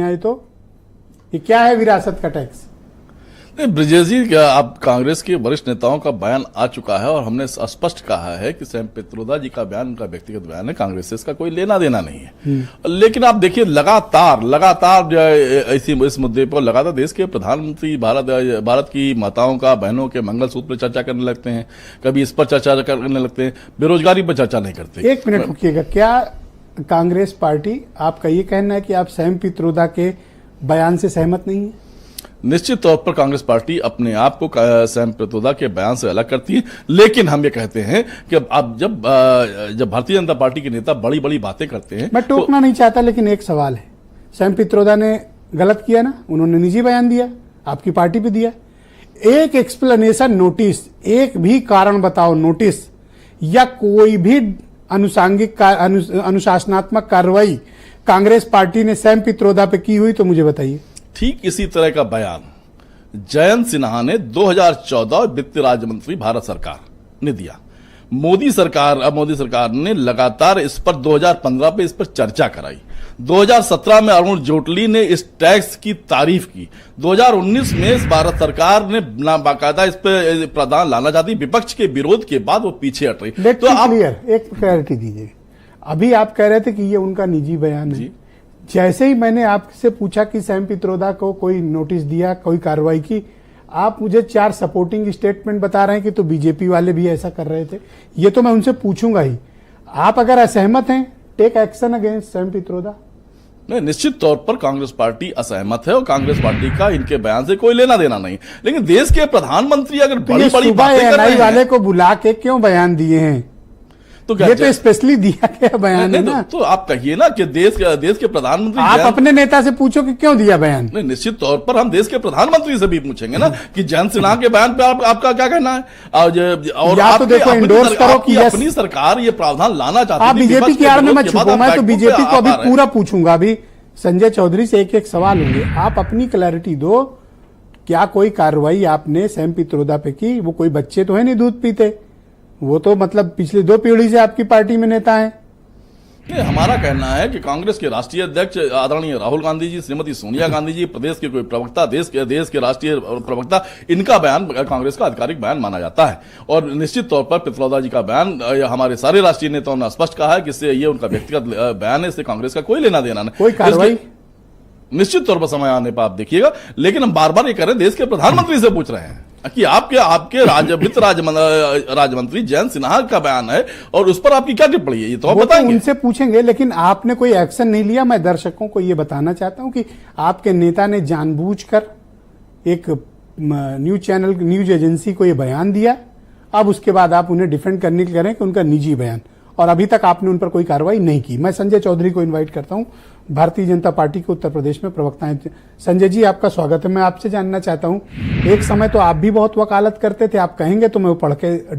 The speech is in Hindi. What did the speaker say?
आए तो ये क्या है विरासत का टैक्स? नहीं, ब्रजेश जी, क्या आप कांग्रेस के वरिष्ठ नेताओं का बयान आ चुका है और हमने स्पष्ट कहा है कि सैम पित्रोदा जी का बयान उनका व्यक्तिगत बयान है, कांग्रेस से इसका कोई लेना देना नहीं है। लेकिन आप देखिए लगातार इस मुद्दे पर लगातार देश के प्रधानमंत्री भारत की माताओं का, बहनों के मंगलसूत्र पर चर्चा करने लगते हैं, कभी इस पर चर्चा करने लगते हैं, बेरोजगारी पर चर्चा नहीं करते। एक मिनट रुकिएगा, क्या कांग्रेस पार्टी, आपका ये कहना है कि आप सैम पित्रोदा के बयान से सहमत नहीं है? निश्चित तौर पर कांग्रेस पार्टी अपने आप को सैम पित्रोदा के बयान से अलग करती है, लेकिन हम ये कहते हैं कि अब जब भारतीय जनता पार्टी के नेता बड़ी बड़ी बातें करते हैं, मैं टोकना नहीं चाहता, लेकिन एक सवाल है, सैम पित्रोदा ने गलत किया ना, उन्होंने निजी बयान दिया, आपकी पार्टी पे दिया। एक एक्सप्लेनेशन नोटिस, एक भी कारण बताओ नोटिस या कोई भी अनुसांगिक अनुशासनात्मक कार्रवाई कांग्रेस पार्टी ने सैम पित्रोदा पे की हुई तो मुझे बताइए। ठीक इसी तरह का बयान जयंत सिन्हा ने 2014 वित्त राज्य मंत्री भारत सरकार ने दिया। मोदी सरकार ने लगातार इस पर 2015 पे इस पर चर्चा कराई। 2017 में अरुण जेटली ने इस टैक्स की तारीफ की। 2019 में इस भारत सरकार ने बाकायदा इस पर प्रावधान लाना चाहती, विपक्ष के विरोध के बाद वो पीछे हट रही। तो आप एक क्लैरिटी दीजिए, अभी आप कह रहे थे कि ये उनका निजी बयान है। जैसे ही मैंने आपसे पूछा कि सैम पित्रोदा को कोई नोटिस दिया, कोई कार्रवाई की, आप मुझे 4 सपोर्टिंग स्टेटमेंट बता रहे हैं कि तो बीजेपी वाले भी ऐसा कर रहे थे। ये तो मैं उनसे पूछूंगा ही। आप अगर असहमत हैं, take action against Sam Pitroda. नहीं, निश्चित तौर पर कांग्रेस पार्टी असहमत है और कांग्रेस पार्टी का इनके बयान से कोई लेना देना नहीं। लेकिन देश के प्रधानमंत्री अगर बड़ी बड़ी बातें कर रहे हैं, वाले को बुला के क्यों बयान दिए हैं? तो ये तो स्पेशली दिया गया बयान है ना। तो आप कहिए ना कि देश के प्रधानमंत्री, आप अपने नेता से पूछो कि क्यों दिया बयान। नहीं, निश्चित तौर पर हम देश के प्रधानमंत्री से भी पूछेंगे ना कि जयंत सिन्हा के बयान पे आपका क्या कहना है। और आप तो देखो इंडोर्स करो कि अपनी सरकार ये प्रावधान लाना चाहती है। आप बीजेपी की आड़ में मत छुपो, मैं तो बीजेपी को अभी पूरा पूछूंगा। अभी संजय चौधरी से एक सवाल होंगे, आप अपनी क्लैरिटी दो। क्या कोई कार्रवाई आपने सैम पित्रोदा पे की? वो कोई बच्चे तो है नहीं दूध पीते, वो तो मतलब पिछले 2 पीढ़ी से आपकी पार्टी में नेता हैं। हमारा कहना है कि कांग्रेस के राष्ट्रीय अध्यक्ष आदरणीय राहुल गांधी जी, श्रीमती सोनिया गांधी जी, प्रदेश के कोई प्रवक्ता, देश के राष्ट्रीय प्रवक्ता, इनका बयान कांग्रेस का आधिकारिक बयान माना जाता है। और निश्चित तौर पर पित्रोदा जी का बयान हमारे सारे राष्ट्रीय नेताओं ने स्पष्ट कहा है कि इससे ये उनका व्यक्तिगत बयान है, इससे कांग्रेस का कोई लेना देना नहीं। कोई कार्रवाई निश्चित तौर पर समय आने पर आप देखिएगा। लेकिन हम बार बार ये कह रहे हैं, देश के प्रधानमंत्री से पूछ रहे हैं कि आपके वित्त राज्य मंत्री जयंत सिन्हा का बयान है और उस पर आपकी क्या टिप्पणी है, ये तो आप बताएंगे। उनसे पूछेंगे, लेकिन आपने कोई एक्शन नहीं लिया। मैं दर्शकों को ये बताना चाहता हूं कि आपके नेता ने जानबूझकर एक न्यूज एजेंसी को ये बयान दिया। अब उसके बाद आप उन्हें डिफेंड करने के लिए करें कि उनका निजी बयान, और अभी तक आपने उन पर कोई कार्रवाई नहीं की। मैं संजय चौधरी को इनवाइट करता हूं, भारतीय जनता पार्टी के उत्तर प्रदेश में प्रवक्ता हैं। संजय जी, आपका स्वागत है। मैं आपसे जानना चाहता हूं, एक समय तो आप भी बहुत वकालत करते थे, आप कहेंगे तो मैं वो पढ़ के